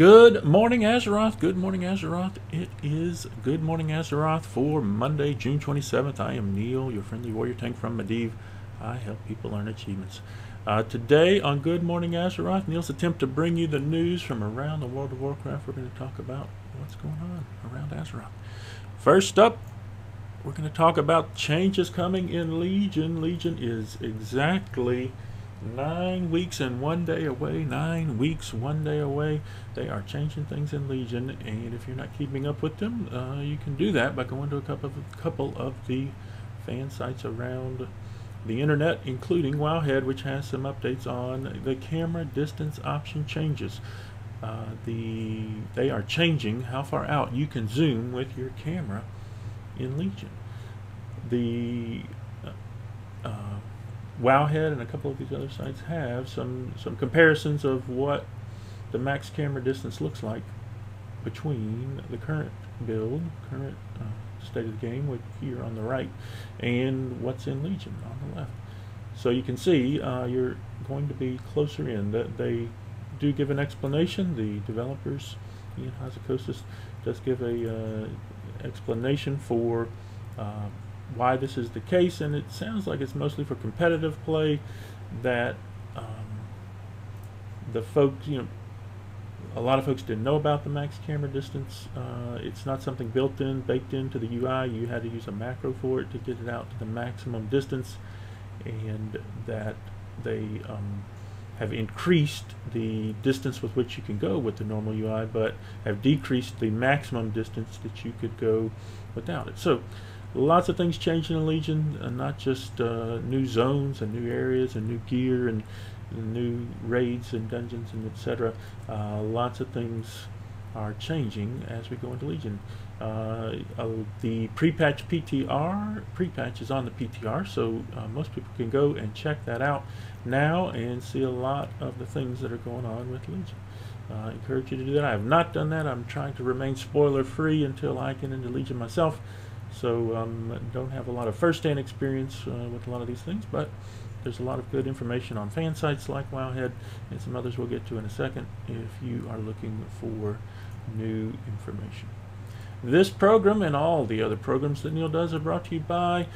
Good morning, Azeroth. Good morning, Azeroth. It is Good Morning Azeroth for Monday, June 27th. I am Neall, your friendly warrior tank from Medivh. I help people earn achievements. Today on Good Morning Azeroth, Neall's attempt to bring you the news from around the World of Warcraft. We're going to talk about what's going on around Azeroth. First up, we're going to talk about changes coming in Legion. Legion is exactly 9 weeks and 1 day away. 9 weeks, 1 day away. They are changing things in Legion, and if you're not keeping up with them, you can do that by going to a couple of the fan sites around the internet, including Wowhead, which has some updates on the camera distance option changes. They are changing how far out you can zoom with your camera in Legion. The Wowhead and a couple of these other sites have some comparisons of what the max camera distance looks like between the current build, current state of the game, with here on the right, and what's in Legion on the left. So you can see you're going to be closer in. They do give an explanation. The developers, Ian Hazzikostas, does give a explanation for why this is the case, and it sounds like it's mostly for competitive play, that the folks, a lot of folks didn't know about the max camera distance. It's not something baked into the UI. You had to use a macro for it to get it out to the maximum distance, and that they have increased the distance with which you can go with the normal UI, but have decreased the maximum distance that you could go without it. So lots of things changing in Legion, not just new zones and new areas and new gear and new raids and dungeons and etc. Lots of things are changing as we go into Legion. The pre-patch pre-patch is on the PTR, so most people can go and check that out now and see a lot of the things that are going on with Legion. I encourage you to do that. I have not done that. I'm trying to remain spoiler free until I get into Legion myself. So don't have a lot of first-hand experience with a lot of these things, but there's a lot of good information on fan sites like Wowhead and some others we'll get to in a second if you are looking for new information. This program and all the other programs that Neall does are brought to you by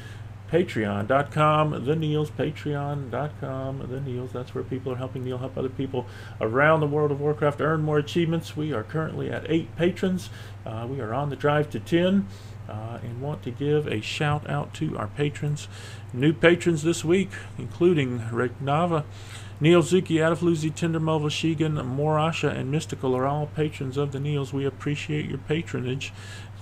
Patreon.com, the Nealls, Patreon.com, the Nealls. That's where people are helping Neall help other people around the World of Warcraft earn more achievements. We are currently at 8 patrons. We are on the drive to 10. And want to give a shout out to our patrons. New patrons this week, including Regnava, Neall, Zuki, Adafluzi, Tindermova, Shigan, Morasha, and Mystical are all patrons of the Nealls. We appreciate your patronage.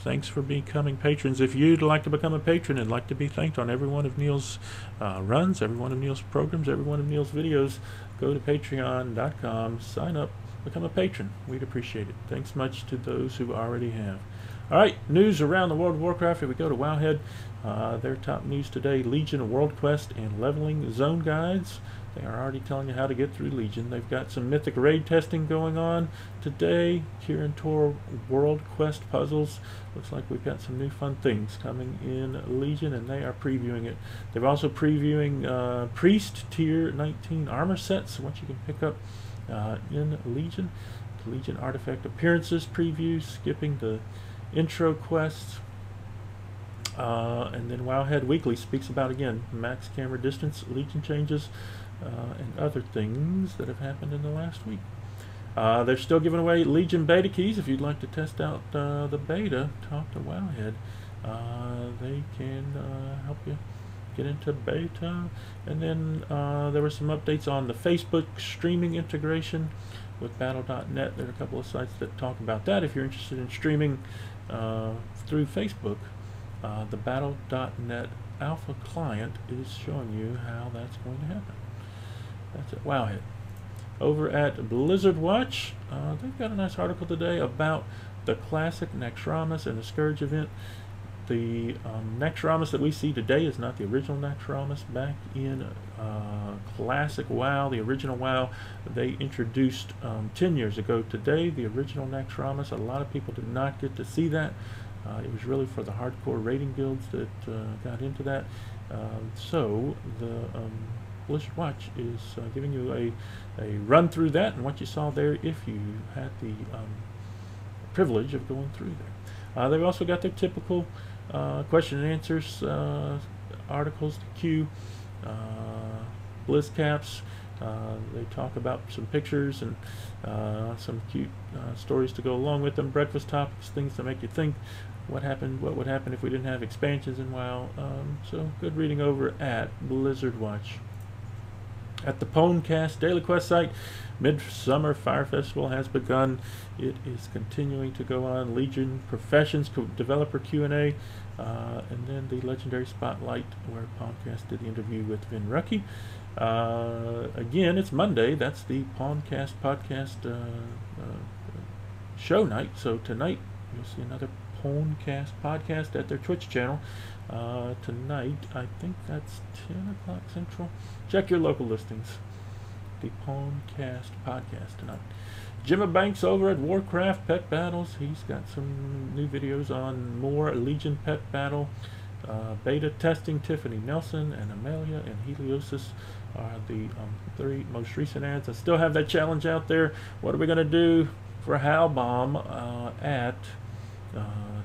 Thanks for becoming patrons. If you'd like to become a patron and like to be thanked on every one of Neall's runs, every one of Neall's programs, every one of Neall's videos, go to patreon.com, sign up, become a patron. We'd appreciate it. Thanks much to those who already have. Alright, news around the World of Warcraft. If we go to Wowhead, their top news today: Legion World Quest and leveling zone guides. They are already telling you how to get through Legion. They've got some Mythic raid testing going on today. Kirin Tor World Quest puzzles. Looks like we've got some new fun things coming in Legion, and they are previewing it. They're also previewing Priest Tier 19 armor sets, what you can pick up in Legion. Legion artifact appearances preview, skipping the intro quests, and then Wowhead Weekly speaks about, again, max camera distance, Legion changes, and other things that have happened in the last week. They're still giving away Legion beta keys. If you'd like to test out the beta, talk to Wowhead. They can help you get into beta. And then there were some updates on the Facebook streaming integration with battle.net. There are a couple of sites that talk about that. If you're interested in streaming through Facebook, the battle.net alpha client is showing you how that's going to happen. That's it. Wowhead. Over at Blizzard Watch, they've got a nice article today about the classic Naxxramas and the Scourge event. The Naxxramas that we see today is not the original Naxxramas. Back in classic WoW, the original WoW, they introduced 10 years ago today, the original Naxxramas. A lot of people did not get to see that. It was really for the hardcore raiding guilds that got into that. So the Blizzard Watch is giving you a run through that and what you saw there if you had the privilege of going through there. They've also got their typical question and answers articles to queue, Blizz caps. They talk about some pictures and some cute stories to go along with them, breakfast topics, things to make you think what would happen if we didn't have expansions in WoW. So good reading over at Blizzard Watch. At the Pwnecast Daily Quest site, Midsummer Fire Festival has begun. It is continuing to go on. Legion Professions Developer Q&A, and then the Legendary Spotlight, where Pwnecast did the interview with Vin Rucky. Again, it's Monday. That's the Pwnecast podcast show night. So tonight you'll see another Pwnecast podcast at their Twitch channel. Tonight, I think that's 10 o'clock Central. Check your local listings. The Pwnecast podcast tonight. Jimmy Banks over at Warcraft Pet Battles. He's got some new videos on more Legion Pet Battle. Beta testing. Tiffany Nelson and Amelia and Heliosis are the 3 most recent ads. I still have that challenge out there. What are we going to do for Hal Bomb at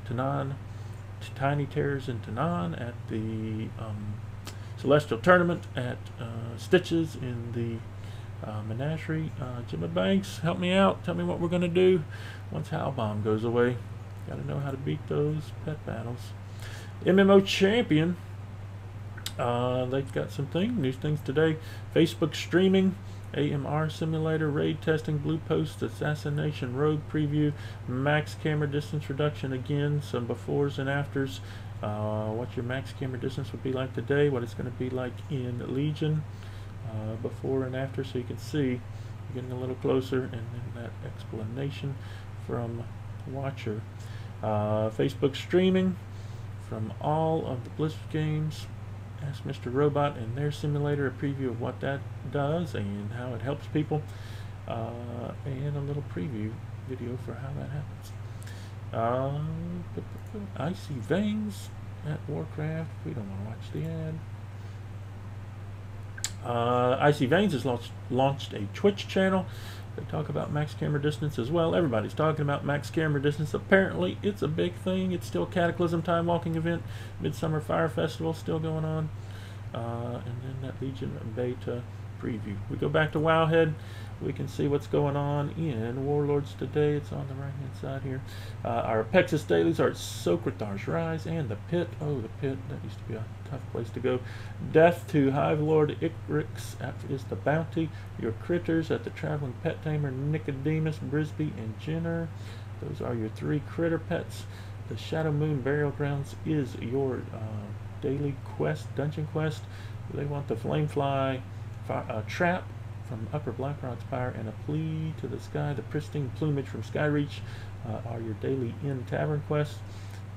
Tanan, Tiny Terrors in Tanan, at the Celestial Tournament, at Stitches in the Menagerie. Jimmy Banks, help me out. Tell me what we're going to do once Hal Bomb goes away. Got to know how to beat those pet battles. MMO Champion, they've got some new things today. Facebook streaming, AMR simulator, raid testing, blue post, assassination rogue preview, max camera distance reduction again, some befores and afters, what your max camera distance would be like today, what it's going to be like in Legion, before and after, so you can see, you're getting a little closer, and then that explanation from Watcher. Facebook streaming from all of the Blizzard games. Ask Mr. Robot and their simulator, a preview of what that does and how it helps people, and a little preview video for how that happens. Icy Veins at Warcraft. We don't want to watch the ad. Icy Veins has launched a Twitch channel. They talk about max camera distance as well. Everybody's talking about max camera distance. Apparently, it's a big thing. It's still Cataclysm Time walking event. Midsummer Fire Festival still going on. And then that Legion beta preview. We go back to Wowhead. We can see what's going on in Warlords today. It's on the right-hand side here. Our Pexis dailies are Sokrathar's Rise and the Pit. Oh, the Pit. That used to be a tough place to go. Death to Hive Lord Icrix is the Bounty. Your critters at the Traveling Pet Tamer, Nicodemus, Brisby, and Jenner. Those are your 3 critter pets. The Shadow Moon Burial Grounds is your daily quest, dungeon quest. They want the Flamefly trap from Upper Blackrock Spire and a Plea to the Sky. The Pristine Plumage from Skyreach are your daily Inn Tavern quests.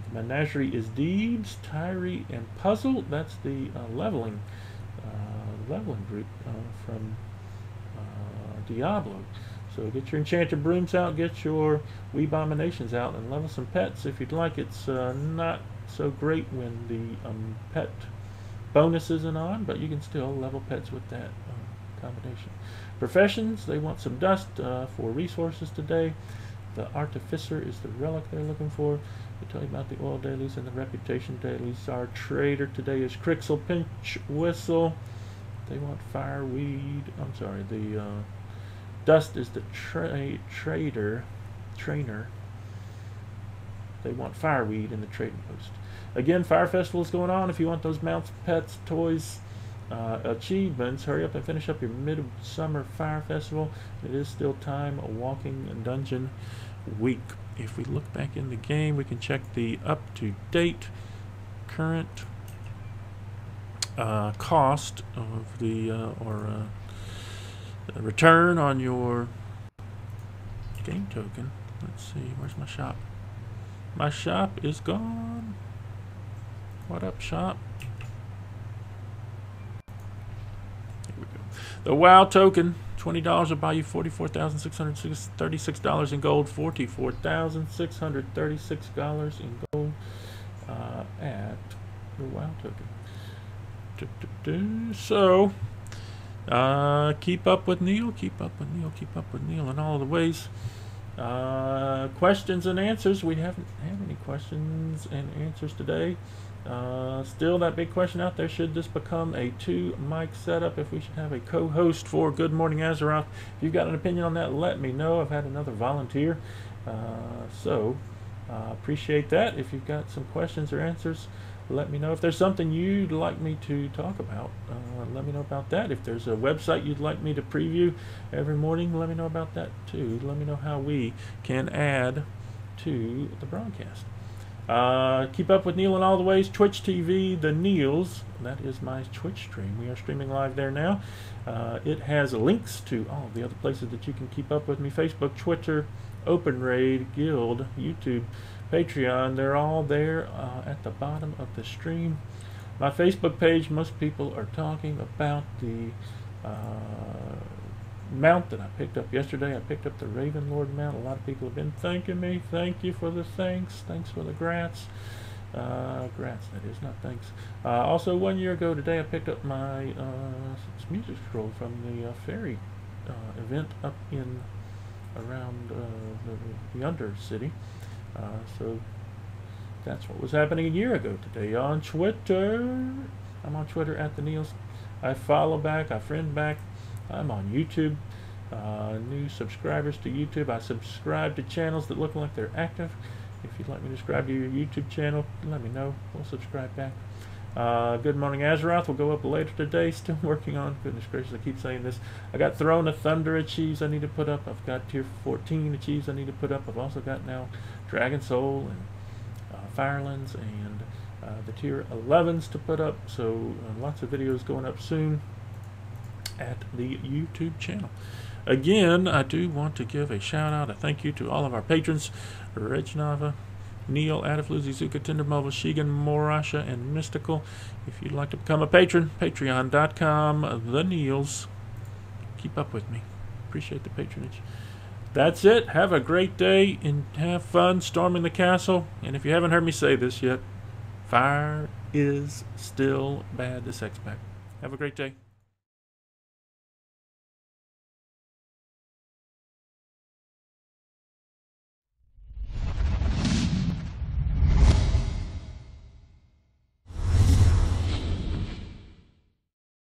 The Menagerie is Deeds, Tyree, and Puzzle. That's the leveling group from Diablo. So get your Enchanted Brooms out, get your Weebominations out, and level some pets if you'd like. It's not so great when the pet bonus isn't on, but you can still level pets with that combination. Professions, they want some dust for resources today. The Artificer is the relic they're looking for. They tell you about the oil dailies and the reputation dailies. Our trader today is Crixel Pinch Whistle. They want fireweed. I'm sorry, the dust is the trainer. They want fireweed in the trading post. Again, Fire Festival is going on. If you want those mounts, pets, toys, achievements, hurry up and finish up your Midsummer Fire Festival. It is still time, a walking dungeon week. If we look back in the game, we can check the up-to-date current cost of the return on your game token. Let's see, where's my shop? My shop is gone. What up, shop? Here we go. The WoW token, $20 will buy you $44,636 in gold, $44,636 in gold at the WoW token. So, Keep up with Neall, keep up with Neall, keep up with Neall in all the ways. Questions and answers. We haven't had any questions and answers today. Still that big question out there, should this become a 2-mic setup, if we should have a co-host for Good Morning Azeroth? If you've got an opinion on that, let me know. I've had another volunteer, so appreciate that. If you've got some questions or answers, let me know. If there's something you'd like me to talk about, let me know about that. If there's a website you'd like me to preview every morning, let me know about that too. Let me know how we can add to the broadcast. Keep up with Neall in all the ways. Twitch TV, The Nealls. That is my Twitch stream. We are streaming live there now. It has links to all of the other places that you can keep up with me. Facebook, Twitter, Open Raid, Guild, YouTube, Patreon. They're all there at the bottom of the stream. My Facebook page, most people are talking about the mount that I picked up yesterday. I picked up the Ravenlord mount. A lot of people have been thanking me. Thank you for the thanks. Thanks for the grats. Grats, that is, not thanks. Also, 1 year ago today, I picked up my music scroll from the fairy event up in around the Undercity. So that's what was happening a year ago today on Twitter. I'm on Twitter at the Nealls. I follow back, I friend back. I'm on YouTube. New subscribers to YouTube. I subscribe to channels that look like they're active. If you'd like me to subscribe to your YouTube channel, let me know. We'll subscribe back. Good Morning Azeroth will go up later today. Still working on, goodness gracious, I keep saying this. I got Throne of Thunder achieves I need to put up. I've got Tier 14 achieves I need to put up. I've also got now Dragon Soul and Firelands and the Tier 11s to put up. So lots of videos going up soon at the YouTube channel. Again, I do want to give a shout out, a thank you to all of our patrons: Regnava, Neall, Adafluzi, Zuka, Tindermobile, Shigan, Morasha, and Mystical. If you'd like to become a patron, patreon.com, The Nealls. Keep up with me. Appreciate the patronage. That's it. Have a great day and have fun storming the castle. And if you haven't heard me say this yet, fire is still bad this X-Pack. Have a great day.